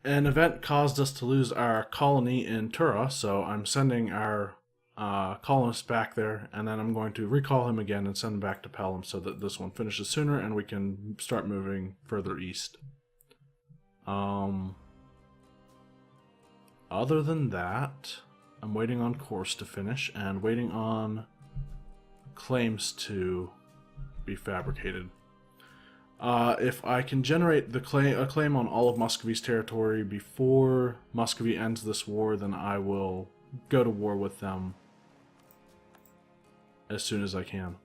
An event caused us to lose our colony in Tura, so I'm sending our colonist back there, and then I'm going to recall him again and send him back to Pelham so that this one finishes sooner and we can start moving further east. Other than that, I'm waiting on course to finish and waiting on claims to be fabricated. If I can generate a claim on all of Muscovy's territory before Muscovy ends this war, then I will go to war with them as soon as I can.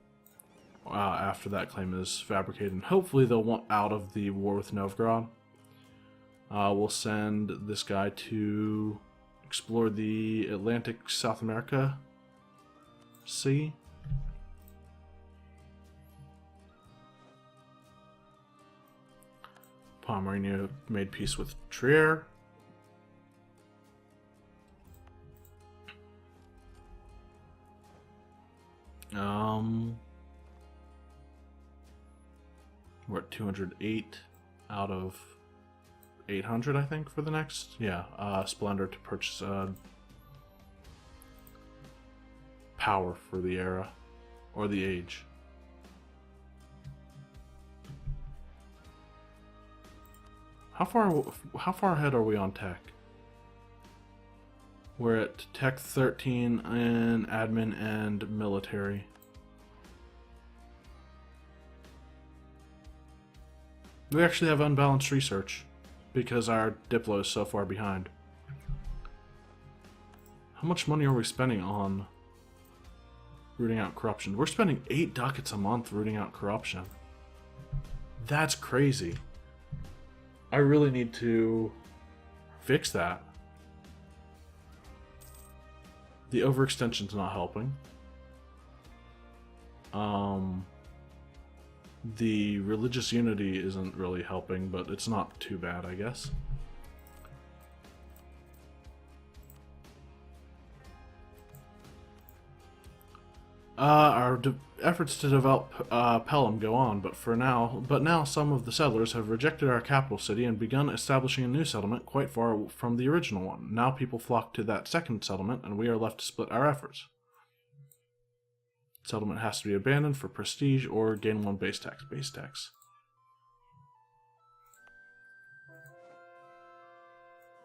After that claim is fabricated, and hopefully they'll want out of the war with Novgorod. We'll send this guy to explore the Atlantic South America Sea. Pomerania made peace with Trier. We're at 208 out of 800, I think, for the next. Yeah, Splendor to purchase power for the era or the age. How far ahead are we on tech? We're at tech 13 in admin and military. We actually have unbalanced research because our Diplo is so far behind. How much money are we spending on rooting out corruption? We're spending 8 ducats a month rooting out corruption. That's crazy. I really need to fix that. The overextension's not helping. The religious unity isn't really helping, but it's not too bad, I guess. Our efforts to develop Pelham go on, but now some of the settlers have rejected our capital city and begun establishing a new settlement quite far from the original one. Now people flock to that second settlement, and we are left to split our efforts. Settlement has to be abandoned for prestige or gain 1 base tax. Base tax.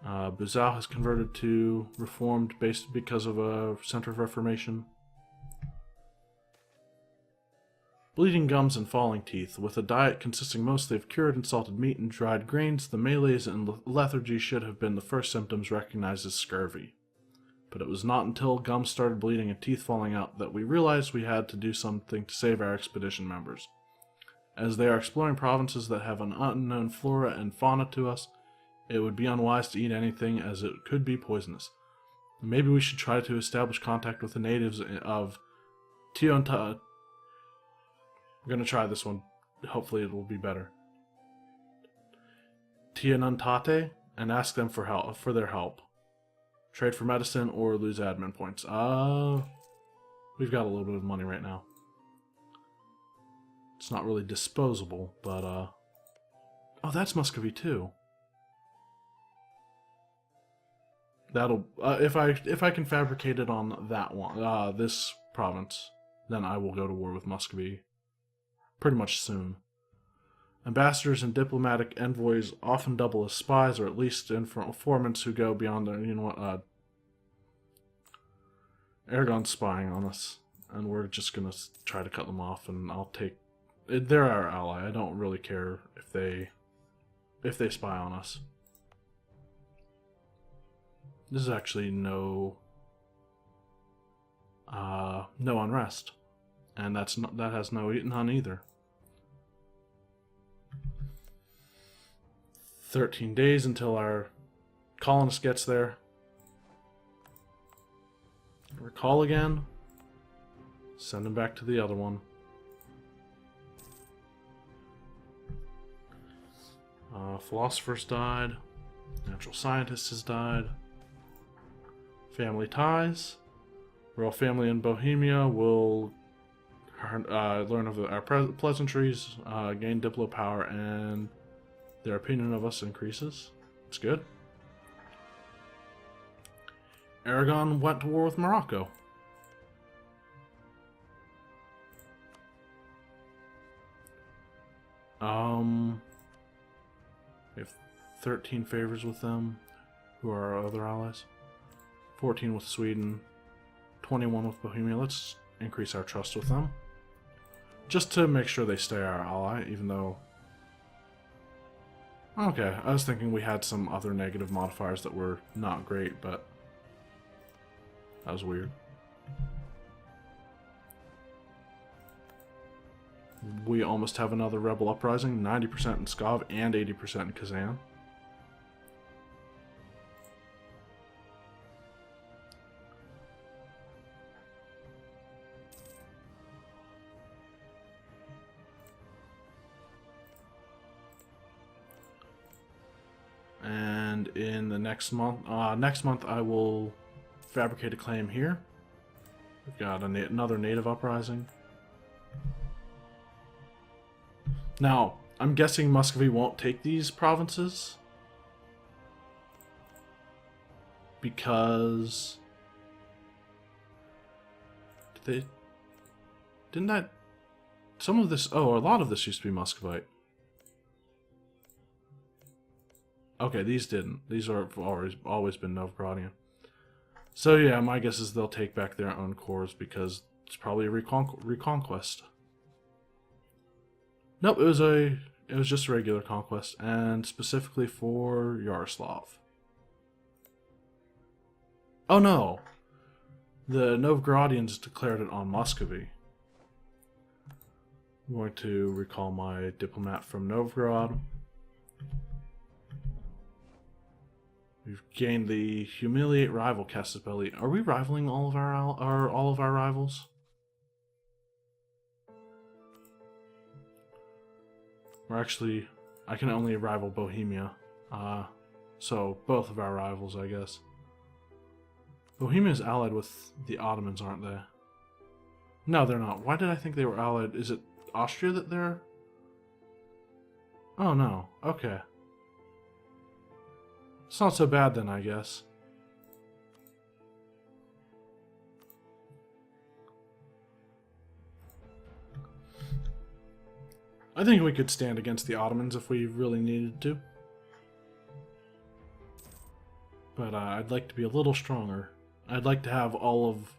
Buzau has converted to Reformed based because of a Center of Reformation. Bleeding gums and falling teeth. With a diet consisting mostly of cured and salted meat and dried grains, the malaise and lethargy should have been the first symptoms recognized as scurvy. But it was not until gums started bleeding and teeth falling out that we realized we had to do something to save our expedition members. As they are exploring provinces that have an unknown flora and fauna to us, it would be unwise to eat anything as it could be poisonous. Maybe we should try to establish contact with the natives of Tionta. We're going to try this one. Hopefully it will be better. Tianantate, and ask them for their help. Trade for medicine or lose admin points. We've got a little bit of money right now. It's not really disposable, but oh, that's Muscovy too. That'll if I can fabricate it on that one, this province, then I will go to war with Muscovy pretty much soon. Ambassadors and diplomatic envoys often double as spies, or at least informants who go beyond their, Aragon's spying on us, and we're just gonna try to cut them off, and I'll take... They're our ally. I don't really care if they spy on us. This is actually no unrest, and that has no Eaton either. 13 days until our colonist gets there. Recall again. Send him back to the other one. Philosophers died. Natural scientist has died. Family ties. Royal family in Bohemia will learn of our pleasantries, gain Diplo power, and their opinion of us increases. It's good. Aragon went to war with Morocco. We have 13 favors with them. Who are our other allies? 14 with Sweden, 21 with Bohemia. Let's increase our trust with them. Just to make sure they stay our ally, even though... Okay, I was thinking we had some other negative modifiers that were not great, but... that was weird. We almost have another rebel uprising, 90% in Pskov and 80% in Kazan. And in the next month I will fabricate a claim here. We've got another native uprising. Now, I'm guessing Muscovy won't take these provinces because some of this, oh, a lot of this used to be Muscovite. Okay, these didn't. These are always been Novgorodian. So yeah, my guess is they'll take back their own cores because it's probably a reconquest. Nope, it was just a regular conquest, and specifically for Yaroslav. Oh no! The Novgorodians declared it on Muscovy. I'm going to recall my diplomat from Novgorod. We've gained the humiliate rival Casus Belli. Are we rivaling all of our rivals? Or actually, I can only rival Bohemia. So both of our rivals, I guess. Bohemia is allied with the Ottomans, aren't they? No, they're not. Why did I think they were allied? Is it Austria that they're... Oh no, okay. It's not so bad then, I guess. I think we could stand against the Ottomans if we really needed to. But I'd like to be a little stronger. I'd like to have all of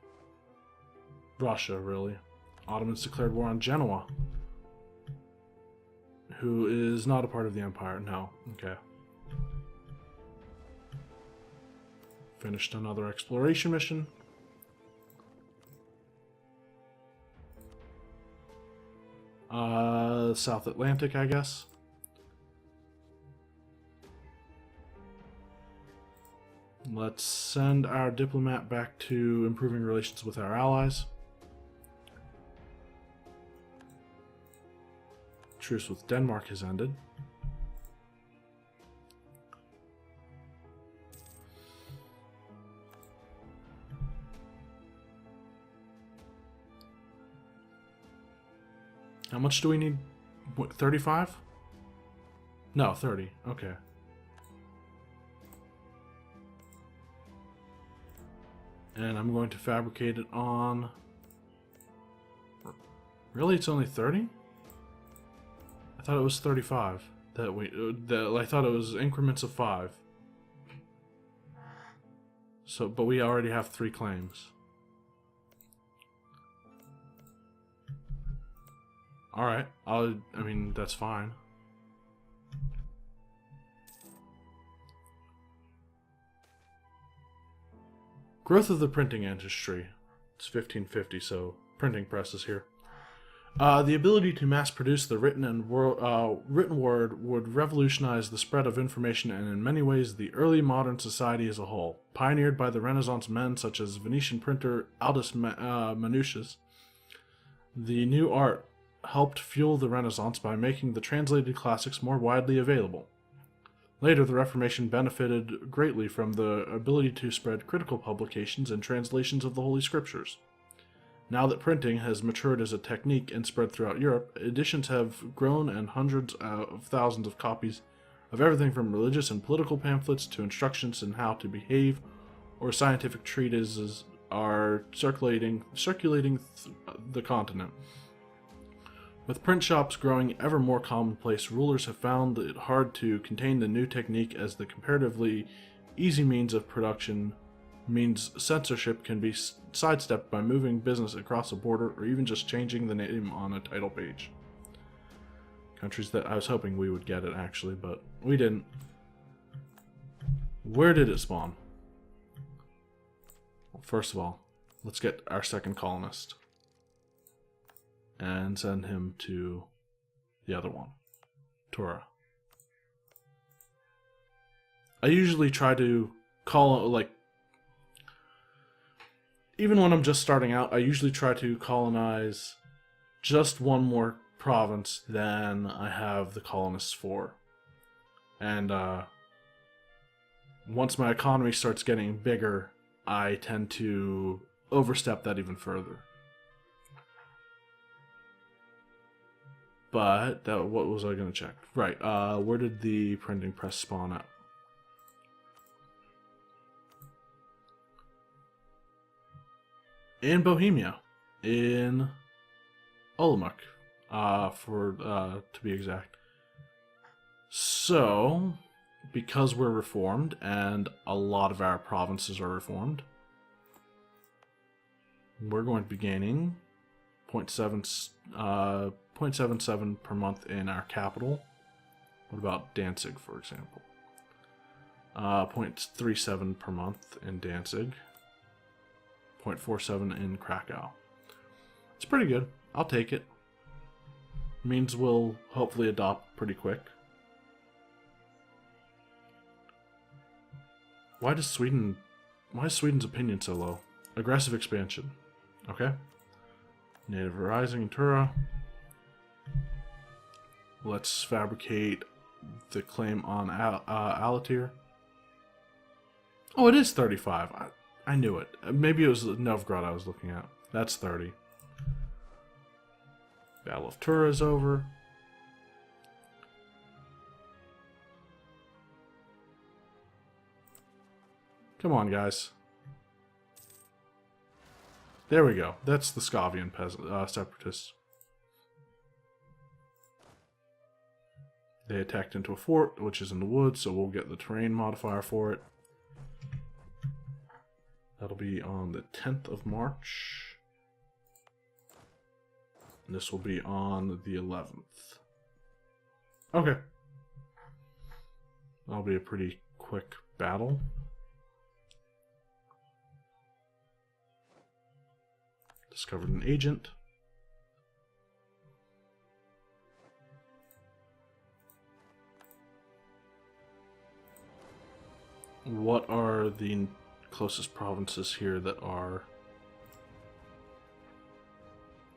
Russia, really. Ottomans declared war on Genoa. Who is not a part of the Empire. No. Okay. Finished another exploration mission. South Atlantic, I guess. Let's send our diplomat back to improving relations with our allies. Truce with Denmark has ended. How much do we need? What, 35? No, 30. Okay. And I'm going to fabricate it on... Really? It's only 30? I thought it was 35. I thought it was increments of 5. So, but we already have 3 claims. Alright, I mean, that's fine. Growth of the printing industry. It's 1550, so printing presses here. The ability to mass produce the written word would revolutionize the spread of information and in many ways the early modern society as a whole. Pioneered by the Renaissance men such as Venetian printer Aldus Manutius, the new art helped fuel the Renaissance by making the translated classics more widely available. Later, the Reformation benefited greatly from the ability to spread critical publications and translations of the Holy Scriptures. Now that printing has matured as a technique and spread throughout Europe, editions have grown and hundreds of thousands of copies of everything from religious and political pamphlets to instructions in how to behave or scientific treatises are circulating the continent. With print shops growing ever more commonplace, rulers have found it hard to contain the new technique, as the comparatively easy means of production means censorship can be sidestepped by moving business across a border or even just changing the name on a title page. Countries that I was hoping we would get it, actually, but we didn't. Where did it spawn? Well, first of all, let's get our second colonist and send him to the other one, Tora. I usually try to call, like, even when I'm just starting out, I usually try to colonize just one more province than I have the colonists for. And once my economy starts getting bigger, I tend to overstep that even further. But what was I going to check? Right, where did the printing press spawn at? In Bohemia, in Olomouc, to be exact. So, because we're reformed, and a lot of our provinces are reformed, we're going to be gaining 0.77 per month in our capital. What about Danzig, for example? 0.37 per month in Danzig. 0.47 in Krakow. It's pretty good. I'll take it. Means we'll hopefully adopt pretty quick. Why is Sweden's opinion so low? Aggressive expansion. Okay. Native Rising in Tura. Let's fabricate the claim on Alatir. Oh, it is 35. I knew it. Maybe it was Novgorod I was looking at. That's 30. Battle of Tura is over. Come on, guys. There we go. That's the Skavian separatists. They attacked into a fort, which is in the woods, so we'll get the terrain modifier for it. That'll be on the 10th of March. And this will be on the 11th. Okay. That'll be a pretty quick battle. Discovered an agent. What are the closest provinces here that are...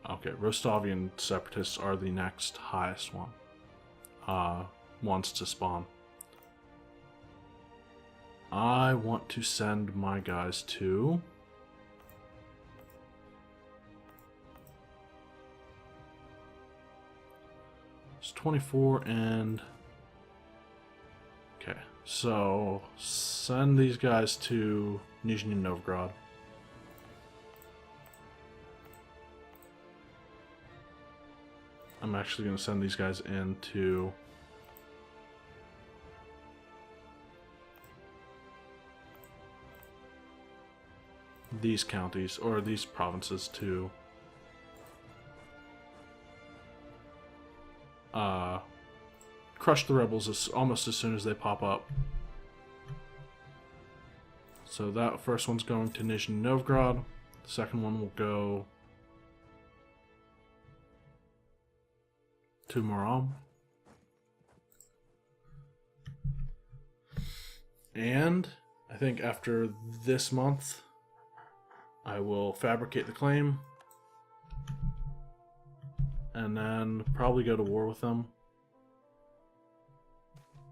Okay, Rostovian separatists are the next highest one. Wants to spawn. I want to send my guys to... It's 24 and... Okay, so send these guys to Nizhny Novgorod. I'm actually going to send these guys into these counties, or these provinces, to crush the rebels almost as soon as they pop up. So that first one's going to Nizhny Novgorod. The second one will go to Moram. And I think after this month, I will fabricate the claim and then probably go to war with them.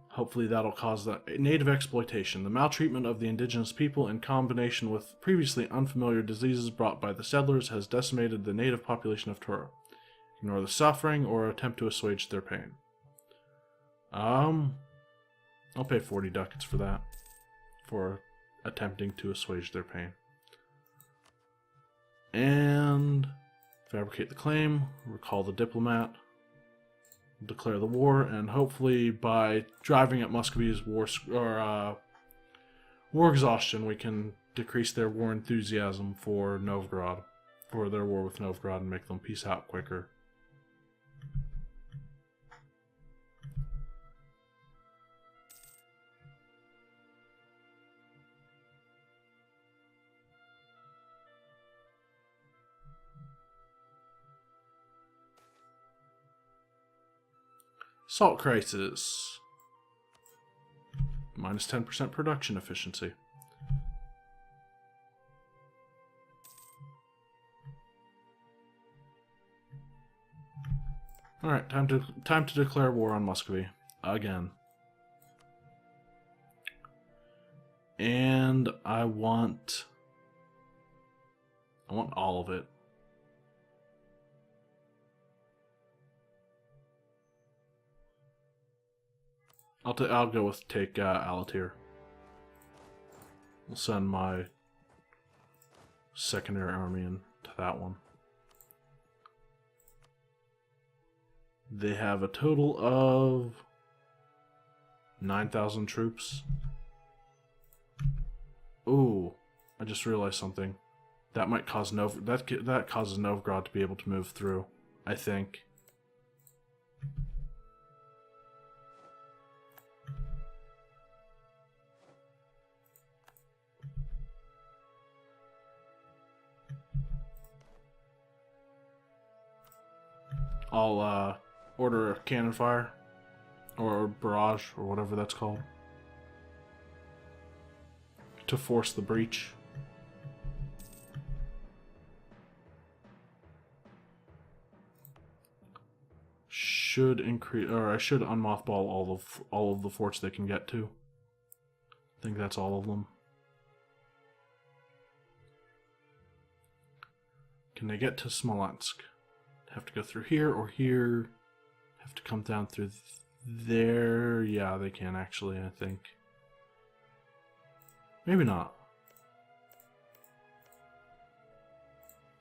Hopefully that'll cause that native exploitation, the maltreatment of the indigenous people in combination with previously unfamiliar diseases brought by the settlers has decimated the native population of Tura. Ignore the suffering or attempt to assuage their pain. I'll pay 40 ducats for that. For attempting to assuage their pain. And fabricate the claim, recall the diplomat, declare the war, and hopefully by driving at Muscovy's war exhaustion, we can decrease their war enthusiasm for Novgorod, for their war with Novgorod, and make them peace out quicker. Salt crisis. Minus 10% production efficiency. Alright, time to declare war on Muscovy. Again. And I want all of it. I'll go with take Alatyr. We'll send my secondary army in to that one. They have a total of 9,000 troops. Ooh, I just realized something. That might cause that causes Novgorod to be able to move through, I think. I'll order a cannon fire, or barrage, or whatever that's called, to force the breach. Should increase, or I should unmothball all of the forts they can get to. I think that's all of them. Can they get to Smolensk? Have to go through here or here. Have to come down through there. Yeah, they can actually, I think. Maybe not.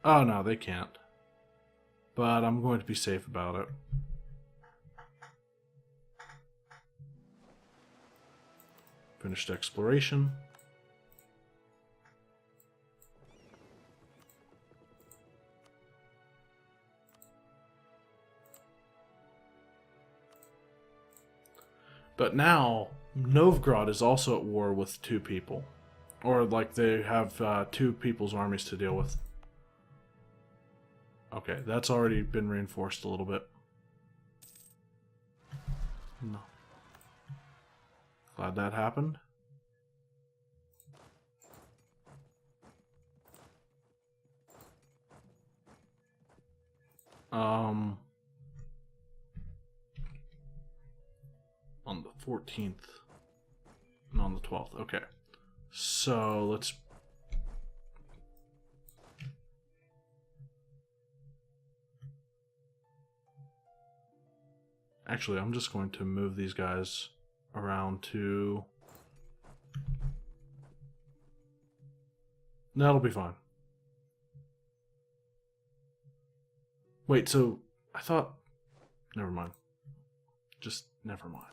Oh no, they can't. But I'm going to be safe about it. Finished exploration. But now, Novgorod is also at war with two people. Or, like, they have two people's armies to deal with. Okay, that's already been reinforced a little bit. No. Glad that happened. On the 14th. And on the 12th. Okay. So, let's... Actually, I'm just going to move these guys around to... That'll be fine. Wait, so... I thought... Never mind. Just never mind.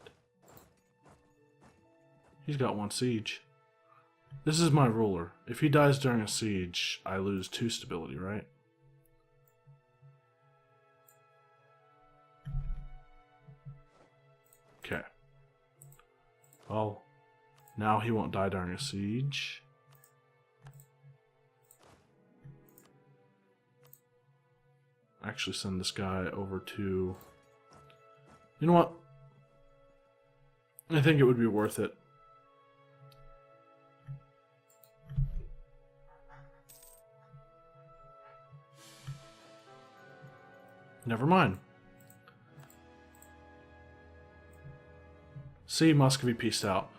He's got one siege. This is my ruler. If he dies during a siege, I lose 2 stability, right? Okay. Well, now he won't die during a siege. Actually send this guy over to... You know what? I think it would be worth it. Never mind. See, Muscovy peaced out.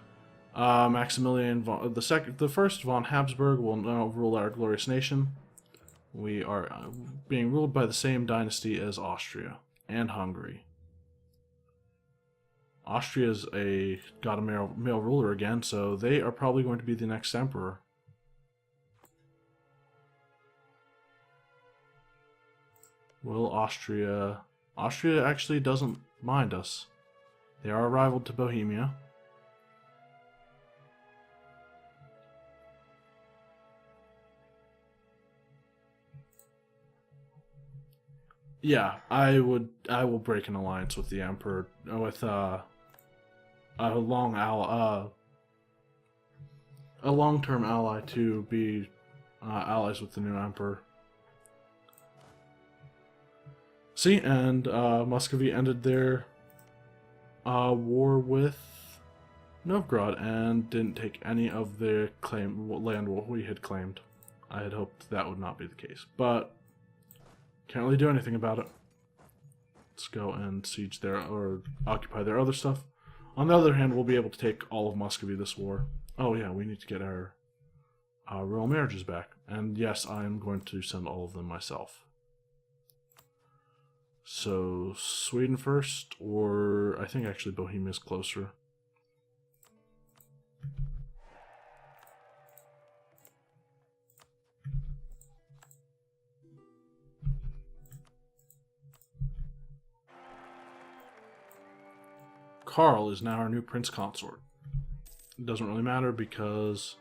Maximilian the first von Habsburg will now rule our glorious nation. We are being ruled by the same dynasty as Austria and Hungary. Austria's got a male ruler again, so they are probably going to be the next emperor. Will Austria... Austria actually doesn't mind us. They are a rival to Bohemia. Yeah, I will break an alliance with the Emperor, with a long-term ally to be allies with the new Emperor. See, and Muscovy ended their war with Novgorod and didn't take any of the land we had claimed. I had hoped that would not be the case, but can't really do anything about it. Let's go and siege their, or occupy their other stuff. On the other hand, we'll be able to take all of Muscovy this war. Oh yeah, we need to get our royal marriages back. And yes, I am going to send all of them myself. So, Sweden first, or I think actually Bohemia is closer. Karl is now our new prince consort. It doesn't really matter because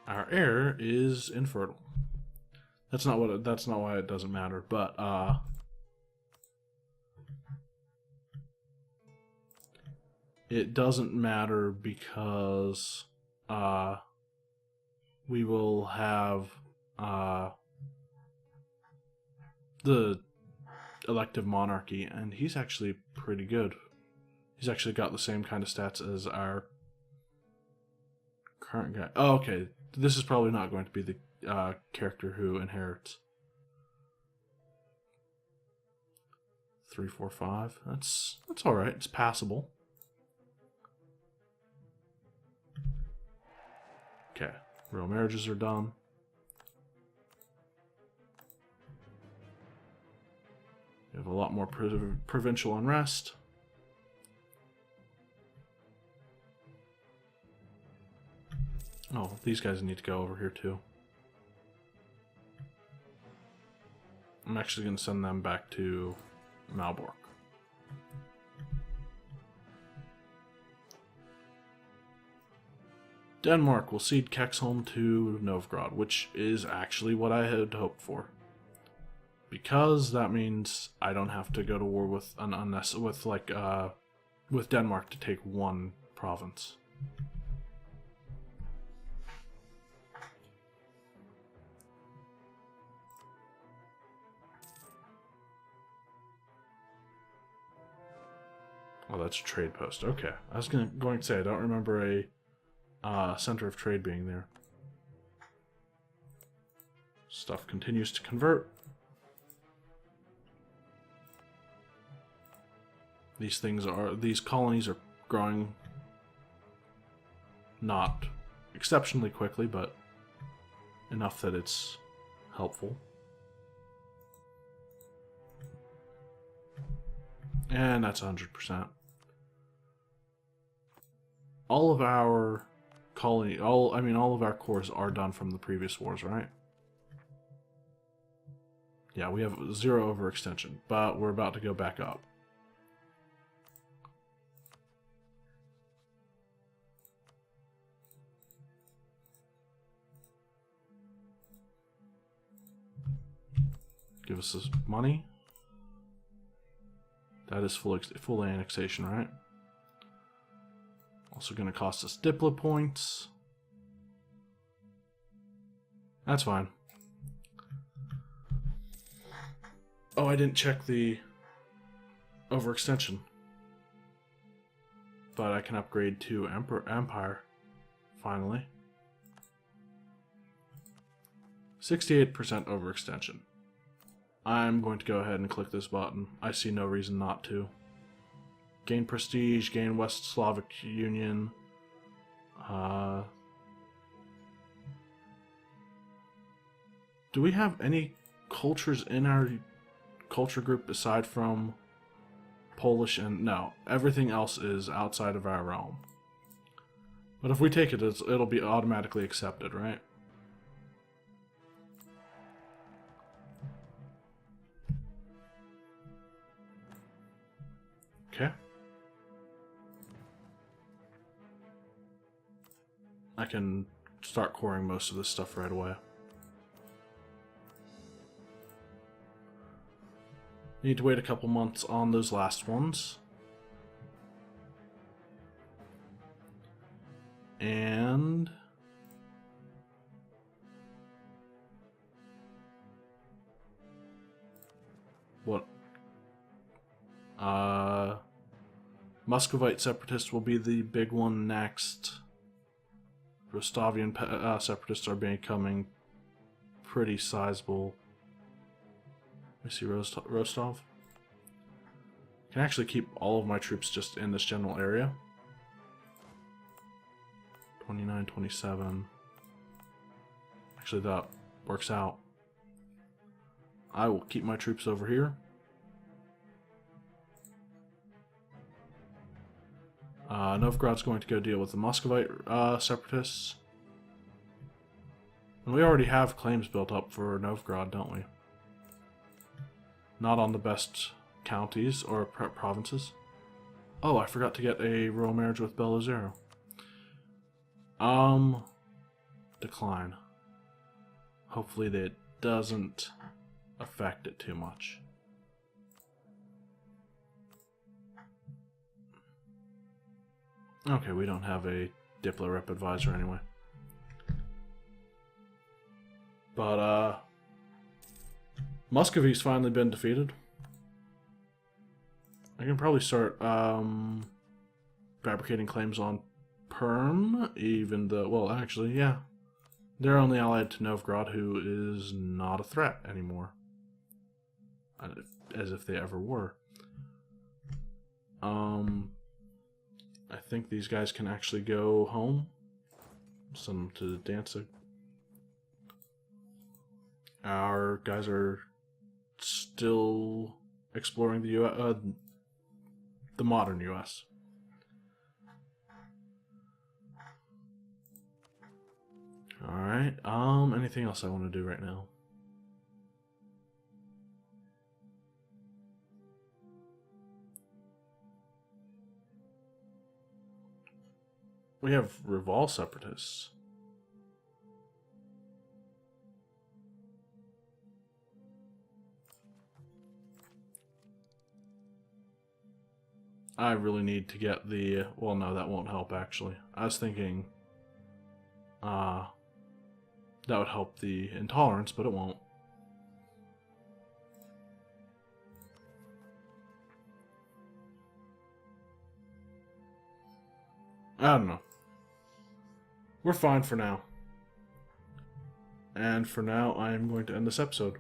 our heir is infertile. That's not why it doesn't matter, but it doesn't matter because we will have the elective monarchy, and he's actually pretty good. He's actually got the same kind of stats as our current guy. Oh, okay. This is probably not going to be the character who inherits. 3, 4, 5. That's all right. It's passable. Okay. Real marriages are done. We have a lot more provincial unrest. Oh, these guys need to go over here too. I'm actually going to send them back to Malbork. Denmark will cede Kexholm to Novgorod, which is actually what I had hoped for. Because that means I don't have to go to war with with Denmark to take one province. Oh, that's a trade post. Okay. I was going to say, I don't remember a center of trade being there. Stuff continues to convert. These colonies are growing not exceptionally quickly, but enough that it's helpful. And that's 100%. All of our all of our cores are done from the previous wars, right? Yeah, we have 0 overextension, but we're about to go back up. Give us this money. That is full annexation, right? Also going to cost us Diplo points. That's fine. Oh, I didn't check the overextension. But I can upgrade to Empire, finally. 68% overextension. I'm going to go ahead and click this button. I see no reason not to. Gain prestige, gain West Slavic Union. Do we have any cultures in our culture group aside from Polish, and no, everything else is outside of our realm. But if we take it, it'll be automatically accepted, right? Okay. I can start coring most of this stuff right away. Need to wait a couple months on those last ones. And what? Muscovite separatists will be the big one next. Rostovian separatists are becoming pretty sizable. Let me see, Rostov. Can actually keep all of my troops just in this general area. 29, 27. Actually, that works out. I will keep my troops over here. Novgorod's going to go deal with the Muscovite separatists. And we already have claims built up for Novgorod, don't we? Not on the best counties or provinces. Oh, I forgot to get a royal marriage with Belozero. Decline. Hopefully that doesn't affect it too much. Okay, we don't have a Diplo rep advisor anyway. But, Muscovy's finally been defeated. I can probably start, fabricating claims on Perm, even though, well, actually, yeah. They're only allied to Novgorod, who is not a threat anymore. As if they ever were. I think these guys can actually go home. Send them to Danzig. Our guys are still exploring the the modern U.S. Alright, anything else I want to do right now? We have Revol separatists. I really need to get the... well, no, that won't help, actually. I was thinking... that would help the intolerance, but it won't. I don't know. We're fine for now. And for now, I am going to end this episode.